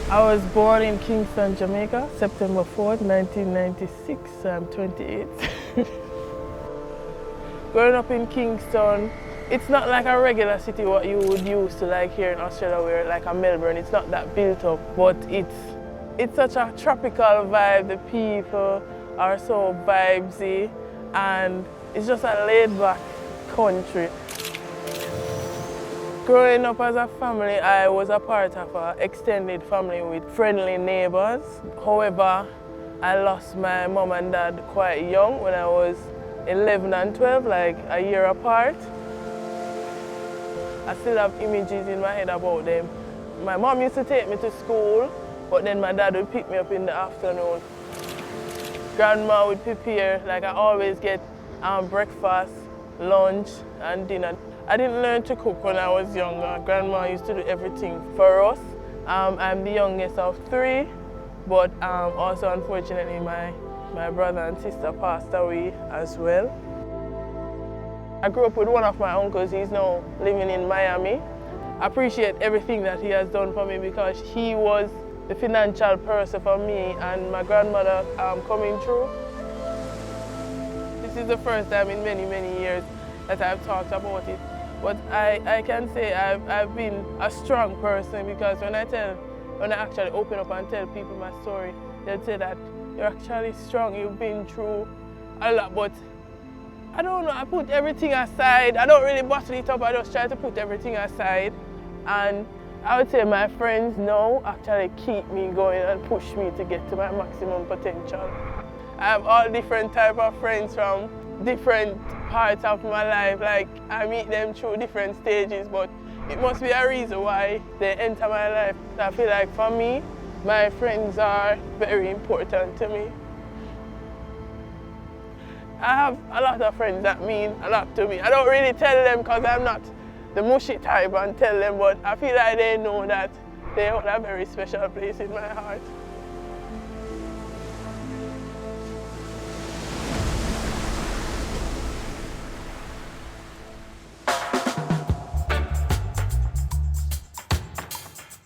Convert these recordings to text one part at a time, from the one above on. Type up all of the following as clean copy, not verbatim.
I was born in Kingston, Jamaica, September 4th, 1996. I'm 28. Growing up in Kingston, it's not like a regular city what you would use to like here in Australia where like a Melbourne, it's not that built up, but it's such a tropical vibe. The people are so vibesy and it's just a laid back country. Growing up as a family, I was a part of an extended family with friendly neighbors. However, I lost my mom and dad quite young when I was 11 and 12, like a year apart. I still have images in my head about them. My mom used to take me to school, but then my dad would pick me up in the afternoon. Grandma would prepare, like I always get breakfast, lunch and dinner. I didn't learn to cook when I was younger. Grandma used to do everything for us. I'm the youngest of three, but also unfortunately my brother and sister passed away as well. I grew up with one of my uncles. He's now living in Miami. I appreciate everything that he has done for me because he was the financial person for me and my grandmother coming through. This is the first time in many, many years that I've talked about it. But I can say I've been a strong person because when I actually open up and tell people my story, they'll say that you're actually strong, you've been through a lot. But I don't know, I put everything aside. I don't really bottle it up, I just try to put everything aside. And I would say my friends now actually keep me going and push me to get to my maximum potential. I have all different types of friends from different parts of my life. Like I meet them through different stages, but it must be a reason why they enter my life. I feel like for me, my friends are very important to me. I have a lot of friends that mean a lot to me. I don't really tell them because I'm not the mushy type and tell them, but I feel like they know that they hold a very special place in my heart.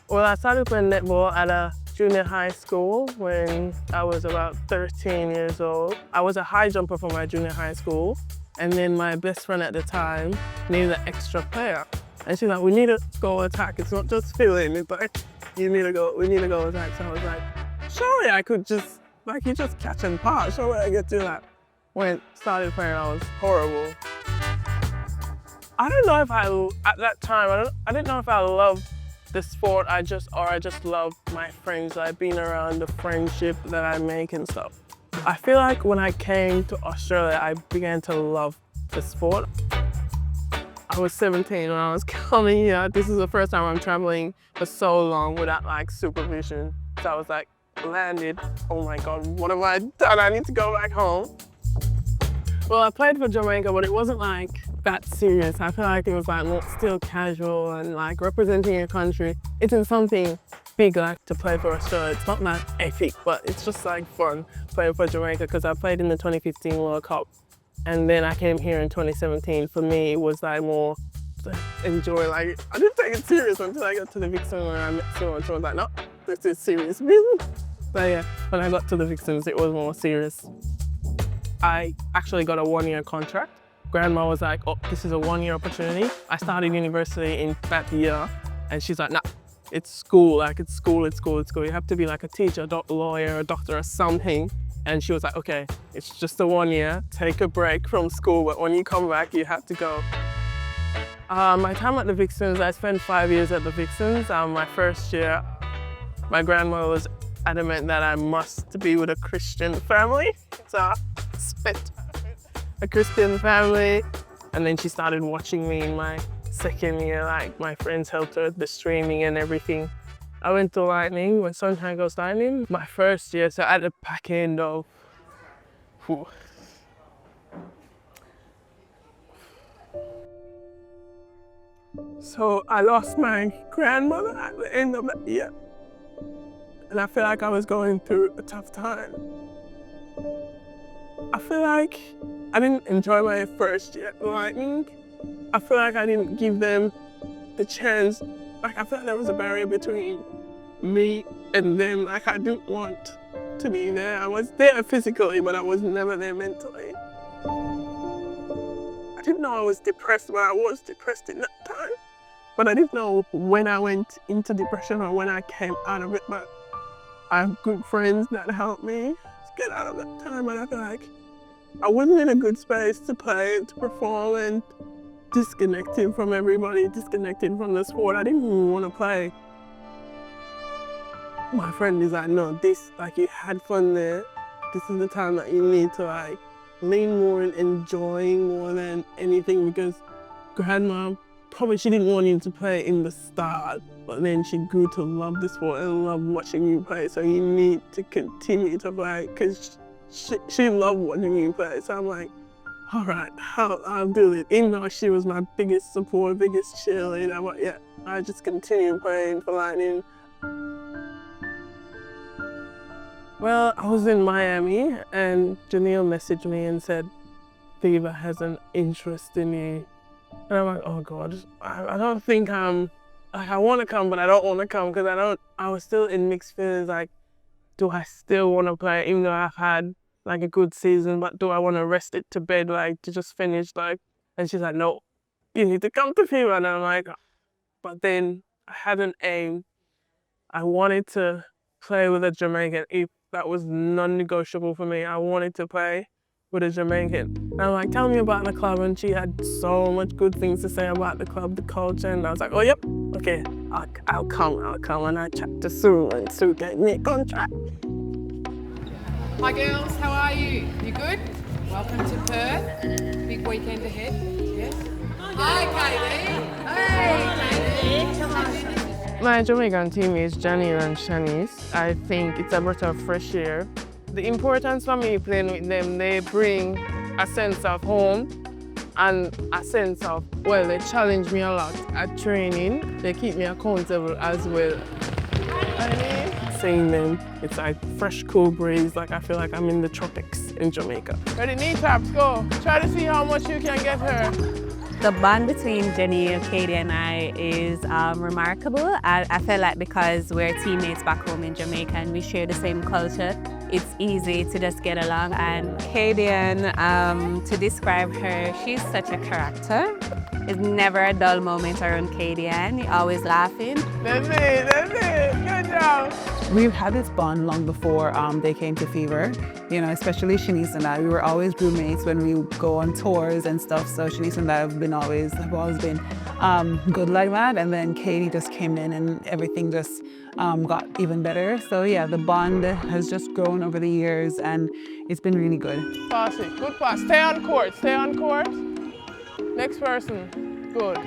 Well, I started playing netball at a junior high school when I was about 13 years old. I was a high jumper for my junior high school, and then my best friend at the time needed an extra player. And she's like, we need to go attack. It's not just filling, it's like, we need to go attack. So I was like, surely I could just, like, you just catch and pass. Surely I could do that. When I started playing, I was horrible. I don't know if at that time, I didn't know if I loved the sport, I just love my friends, like being around the friendship that I make and stuff. I feel like when I came to Australia, I began to love the sport. I was 17 when I was coming here. This is the first time I'm traveling for so long without like supervision. So I was like, landed, oh my God, what have I done? I need to go back home. Well, I played for Jamaica, but it wasn't like that serious. I feel like it was like still casual and like representing your country. Isn't something big like to play for Australia. It's not that epic, but it's just like fun playing for Jamaica because I played in the 2015 World Cup and then I came here in 2017. For me, it was like more to enjoy. Like I didn't take it serious until I got to the Vixen where I met someone. So I was like, no, this is serious business. But yeah, when I got to the Vixens, it was more serious. I actually got a 1-year contract. Grandma was like, oh, this is a 1-year opportunity. I started university in that year, and she's like, nah, it's school, like it's school. You have to be like a teacher, lawyer, a doctor or something. And she was like, okay, it's just a 1 year, take a break from school, but when you come back, you have to go. My time at the Vixens, I spent 5 years at the Vixens. My first year, my grandma was adamant that I must be with a Christian family. So I spent a Christian family, and then she started watching me in my second year. Like my friends helped her with the streaming and everything. I went to Lightning when Sunshine Goes Lightning. My first year, so at the back end of, so I lost my grandmother at the end of that year, and I feel like I was going through a tough time. I feel like I didn't enjoy my first year at Lightning. I feel like I didn't give them the chance. Like I felt there was a barrier between me and then like I didn't want to be there. I was there physically, but I was never there mentally. I didn't know I was depressed, but I was depressed in that time. But I didn't know when I went into depression or when I came out of it. But I have good friends that helped me get out of that time, and I feel like I wasn't in a good space to play, to perform, and disconnected from everybody, disconnected from the sport. I didn't even want to play. My friend is like, no, you had fun there. This is the time that you need to like lean more and enjoying more than anything, because grandma, probably she didn't want you to play in the start, but then she grew to love the sport and love watching you play. So you need to continue to play, because she loved watching you play. So I'm like, all right, I'll do it. Even though she was my biggest support, biggest cheerleader, but yeah, I just continued playing for Lightning. Well, I was in Miami and Janelle messaged me and said, Fever has an interest in you. And I'm like, oh God, I don't think I want to come, but I don't want to come, because I was still in mixed feelings, like, do I still want to play, even though I've had like a good season, but do I want to rest it to bed, like to just finish, like, and she's like, no, you need to come to Fever. And I'm like, but then I had an aim. I wanted to play with a Jamaican. If that was non-negotiable for me, I wanted to play with a Jamaican. And I'm like, tell me about the club. And she had so much good things to say about the club, the culture. And I was like, oh, yep, okay, I'll come. And I chat to Sue, and Sue gave me a contract. Hi girls, how are you? You good? Welcome to Perth. Big weekend ahead. Yes. Hi Kadie. Hey Kadie. My Jamaican teammates, Janelle and Shanice, I think it's a breath of fresh air. The importance for me playing with them, they bring a sense of home and a sense of, well, they challenge me a lot at training. They keep me accountable as well. Seeing them, it's like fresh, cool breeze. Like I feel like I'm in the tropics in Jamaica. Ready, knee taps, go. Try to see how much you can get her. The bond between Jenny, Kadie and I is remarkable. I feel like because we're teammates back home in Jamaica and we share the same culture, it's easy to just get along. And Kadie-Ann, to describe her, she's such a character. There's never a dull moment around Kadie-Ann. You're always laughing. That's it. Good job. We've had this bond long before they came to Fever. You know, especially Shanice and I. We were always roommates when we go on tours and stuff. So Shanice and I have always been good like that. And then Kadie just came in and everything just got even better. So yeah, the bond has just grown over the years and it's been really good. Pass it. Good pass. Stay on court. Next person. Good.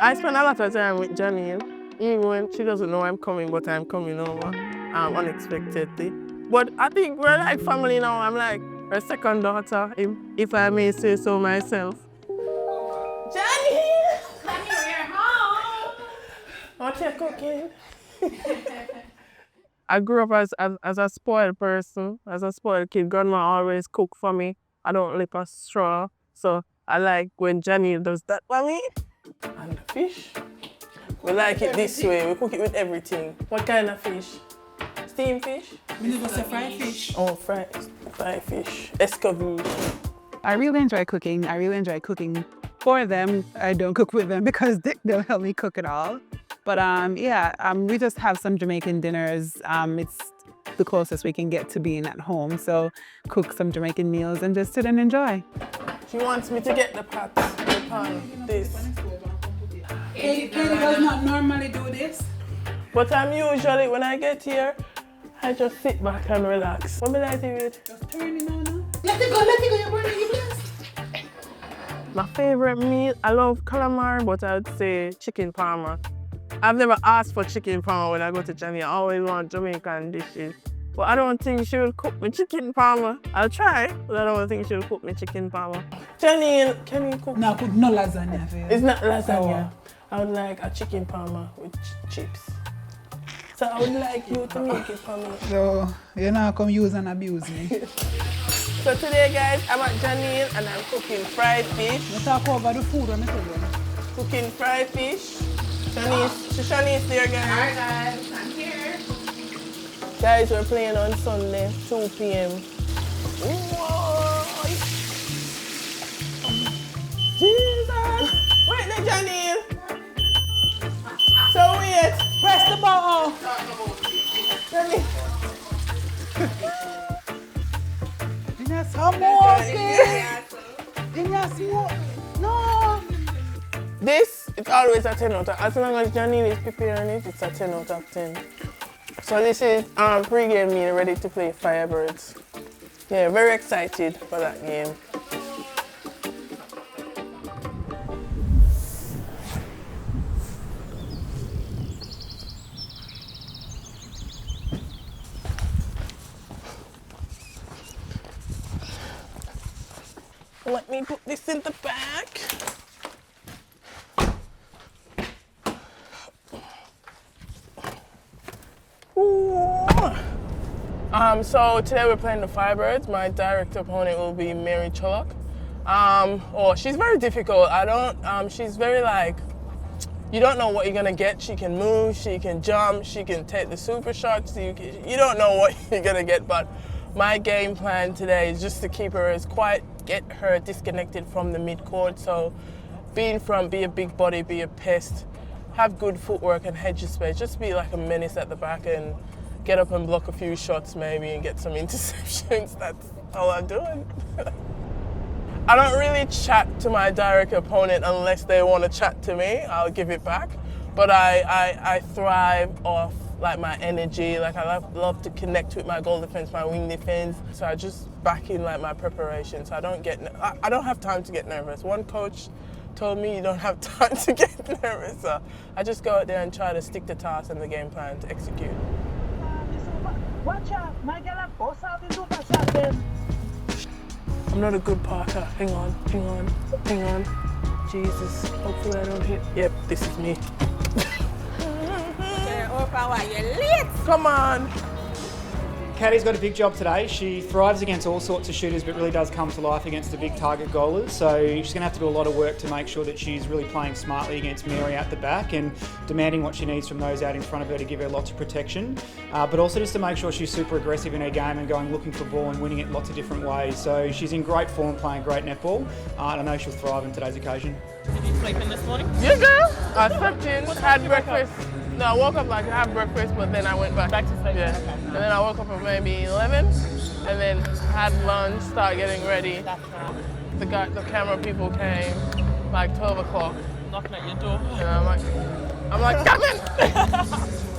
I spend a lot of time with Janelle, even when she doesn't know I'm coming, but I'm coming over unexpectedly. But I think we're like family now. I'm like her second daughter, if I may say so myself. Janelle! Honey, we're home. What you cooking? I grew up as a spoiled person, as a spoiled kid. Grandma always cook for me. I don't lip a straw, so I like when Janelle does that for me. And the fish. We like it this way. We cook it with everything. What kind of fish? Steamed fish? We never say fried fish. Oh, fried fish. Escovitch. I really enjoy cooking. For them. I don't cook with them because they'll help me cook it all. But we just have some Jamaican dinners. It's the closest we can get to being at home. So cook some Jamaican meals and just sit and enjoy. She wants me to get the pan, this. Kadie does not normally do this. But I'm usually, when I get here, I just sit back and relax. What do I do with? Just turn it on. Let it go, you're burning your blessed. My favorite meal, I love calamari, but I would say chicken parma. I've never asked for chicken parma when I go to Jamaica. I always want Jamaican dishes. But I don't think she will cook me chicken parma. I'll try, but I don't think she will cook me chicken parma. Janelle, can you cook? No, put no lasagna for you. It's not lasagna. I would like a chicken parma with chips. So I would like you to make it for me. So, you're not come use and abuse me. So today, guys, I'm at Janelle and I'm cooking fried fish. We talk over the food on the table. Cooking fried fish. Shanice there, guys. Alright guys, I'm here. Guys, we're playing on Sunday, 2 p.m. Whoa. Jesus! Wait there, Janine! So weird! Press the button. Janine! Didn't some more, Didn't smoke. No. This is always a 10 out of 10. As long as Janine is preparing it, it's a 10 out of 10. So this is pre-game meal ready to play Firebirds. Yeah, very excited for that game. Let me put this in the back. So today we're playing the Firebirds. My direct opponent will be Mary Cholok. She's very difficult. She's very like, you don't know what you're gonna get. She can move, she can jump, she can take the super shots. You don't know what you're gonna get, but my game plan today is just to keep her as quiet, get her disconnected from the mid-court. So be a big body, be a pest, have good footwork and hedge space. Just be like a menace at the back and get up and block a few shots maybe and get some interceptions. That's all I'm doing. I don't really chat to my direct opponent unless they want to chat to me. I'll give it back. But I thrive off like my energy. Like I love to connect with my goal defense, my wing defense. So I just back in like my preparation. So I don't have time to get nervous. One coach told me you don't have time to get nervous. So I just go out there and try to stick to task and the game plan to execute. Watch out, my girl, boss out the super shot then. I'm not a good parker. Hang on. Jesus, hopefully I don't hit. Yep, this is me. Come on. Kadie's got a big job today. She thrives against all sorts of shooters, but really does come to life against the big target goalers. So she's going to have to do a lot of work to make sure that she's really playing smartly against Mary at the back and demanding what she needs from those out in front of her to give her lots of protection. But also just to make sure she's super aggressive in her game and going looking for ball and winning it lots of different ways. So she's in great form playing great netball, and I know she'll thrive in today's occasion. Did you sleep in this morning? Yeah, girl. I slept in, had breakfast. No, I woke up like I had breakfast, but then I went back Back to sleep? Yeah. Okay. And then I woke up at maybe 11, and then had lunch, started getting ready. That's right. The camera people came like 12 o'clock, Knocking at your door. and I'm like, come in!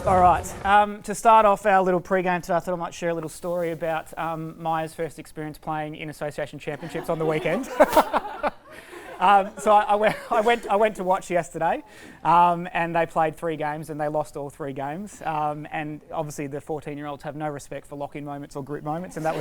All right, to start off our little pre-game today, I thought I might share a little story about Maya's first experience playing in association championships on the weekend. So I went to watch yesterday, and they played 3 games and they lost all 3 games. And obviously the 14-year-olds have no respect for lock-in moments or group moments, and that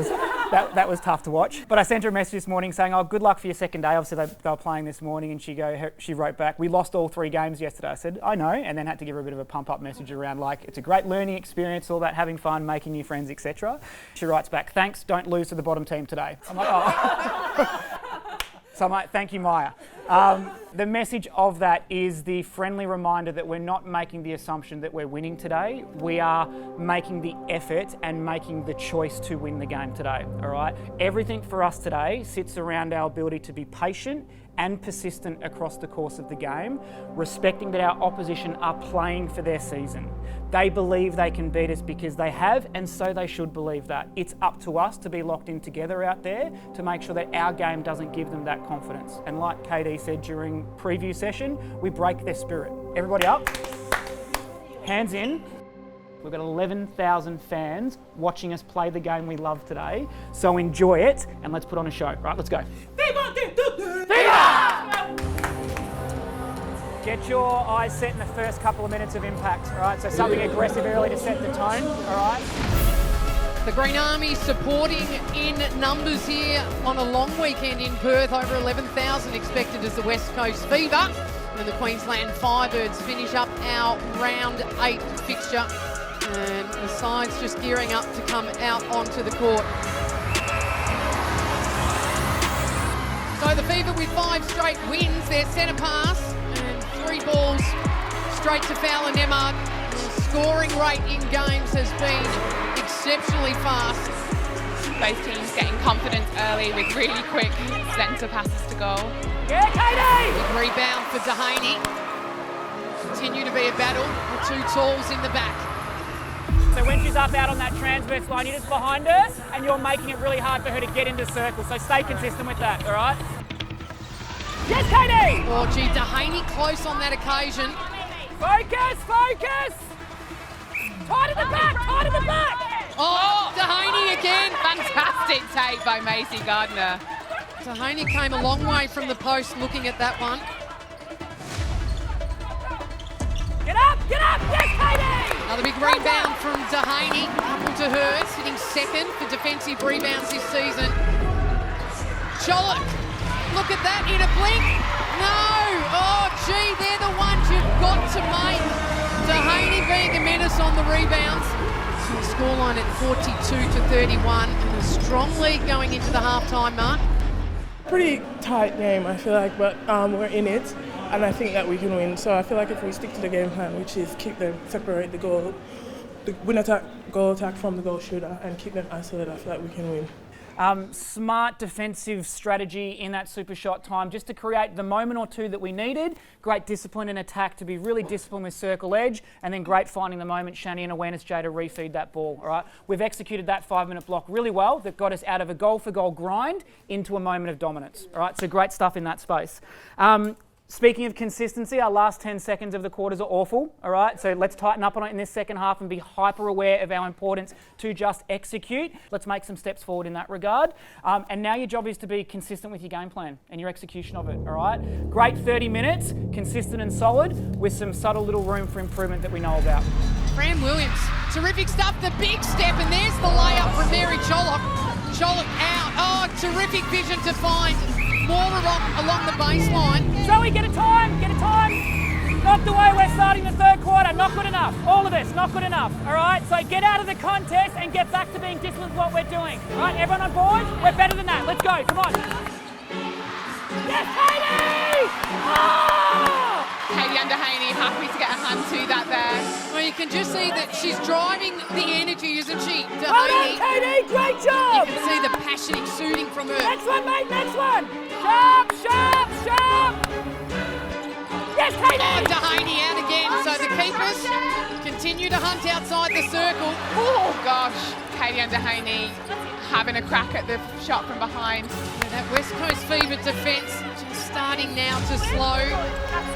was tough to watch. But I sent her a message this morning saying, "Oh, good luck for your second day." Obviously they were playing this morning, and she wrote back, "We lost all 3 games yesterday." I said, "I know," and then had to give her a bit of a pump-up message around like it's a great learning experience, all that having fun, making new friends, etc. She writes back, "Thanks, don't lose to the bottom team today." I'm like, oh. So I'm like, thank you, Maya. The message of that is the friendly reminder that we're not making the assumption that we're winning today. We are making the effort and making the choice to win the game today, all right? Everything for us today sits around our ability to be patient and persistent across the course of the game, respecting that our opposition are playing for their season. They believe they can beat us because they have, and so they should believe that. It's up to us to be locked in together out there to make sure that our game doesn't give them that confidence. And like Kadie said during preview session, we break their spirit. Everybody up, hands in. We've got 11,000 fans watching us play the game we love today. So enjoy it and let's put on a show. Right, let's go. Get your eyes set in the first couple of minutes of impact, all right? So something aggressive early to set the tone, all right? The Green Army supporting in numbers here on a long weekend in Perth. Over 11,000 expected as the West Coast Fever. And the Queensland Firebirds finish up our round 8 fixture. And the side's just gearing up to come out onto the court. So the Fever with 5 straight wins, their centre pass and 3 balls straight to Fowler Nemard. The scoring rate in games has been extreme. exceptionally fast. Both teams getting confidence early with really quick centre passes to goal. Yeah, Kadie! Big rebound for Dehaney. Continue to be a battle. The two talls in the back. So when she's up out on that transverse line, you're just behind her and you're making it really hard for her to get into circle. So stay consistent with that, all right? Yes, Kadie! Oh, gee, Dehaney close on that occasion. Focus, focus! Tight at the back, tight at the back! Oh, Dehaney again. Fantastic take by Macy Gardner. Dehaney came a long way from the post looking at that one. Get up, yes, Kadie! Another big rebound from Dehaney. Couple to her, sitting second for defensive rebounds this season. Chollock, look at that in a blink. No, oh gee, they're the ones you've got to make. Dehaney being a menace on the rebounds. So the scoreline at 42-31, and a strong lead going into the halftime mark. Pretty tight game, I feel like, but we're in it, and I think that we can win. So I feel like if we stick to the game plan, which is keep them, separate the win attack, goal attack from the goal shooter, and keep them isolated, I feel like we can win. Smart defensive strategy in that super shot time just to create the moment or two that we needed. Great discipline in attack to be really disciplined with circle edge, and then great finding the moment, Shani and awareness, Jay, to refeed that ball. All right, we've executed that 5-minute block really well. That got us out of a goal-for-goal grind into a moment of dominance. All right, so great stuff in that space. Speaking of consistency, our last 10 seconds of the quarters are awful, all right? So let's tighten up on it in this second half and be hyper aware of our importance to just execute. Let's make some steps forward in that regard. And now your job is to be consistent with your game plan and your execution of it, all right? Great 30 minutes, consistent and solid, with some subtle little room for improvement that we know about. Fran Williams, terrific stuff, the big step, and there's the layup from Mary Chollock. Chollock out, oh, terrific vision to find more along the baseline. Zoe, get a time, Knocked away, we're starting the third quarter, not good enough. All of us, not good enough, all right? So get out of the contest and get back to being disciplined with what we're doing. All right, everyone on board? We're better than that, let's go, come on. Yes, Kadie! Oh! Kadie-Ann Dehaney happy to get a hand to that there. Well, you can just see that she's driving the energy, isn't she, Well done, Dehaney? Kadie, great job! You can see the passion exuding from her. Next one, mate, next one! Sharp, sharp, sharp! Yes, Kadie! Oh, Dehaney out again, so the keepers continue to hunt outside the circle. Oh gosh, Kadie-Ann Dehaney having a crack at the shot from behind. Yeah, that West Coast fever defence just starting now to slow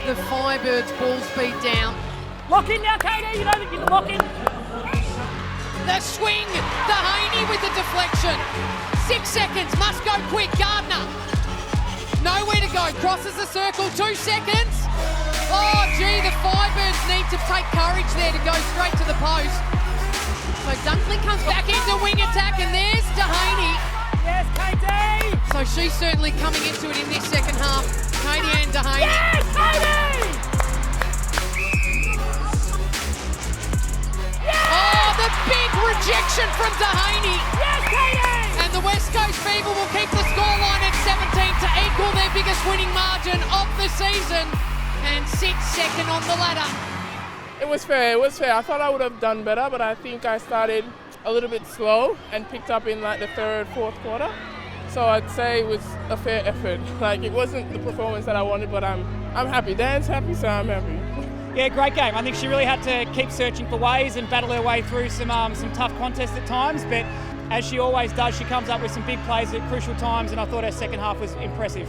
the Firebirds' ball speed down. Lock in now, Kadie, you know that you can lock in. The swing, Dehaney with the deflection. 6 seconds, must go quick, Gardner. Nowhere to go, crosses the circle, 2 seconds. Oh gee, the Firebirds need to take courage there to go straight to the post. So Dunkley comes back into wing attack, and there's Dehaney. Yes, Kadie! So she's certainly coming into it in this second half. Kadie-Ann Dehaney. Yes, Kadie! Oh, the big rejection from Dehaney. Yes, Kadie! And the West Coast Fever will keep the scoreline at 17 to equal their biggest winning margin of the season and sit second on the ladder. It was fair. I thought I would have done better, but I think I started a little bit slow and picked up in like the third, fourth quarter. So I'd say it was a fair effort. Like, it wasn't the performance that I wanted, but I'm happy. Dan's happy, so I'm happy. Yeah, great game. I think she really had to keep searching for ways and battle her way through some tough contests at times, but as she always does, she comes up with some big plays at crucial times, and I thought her second half was impressive.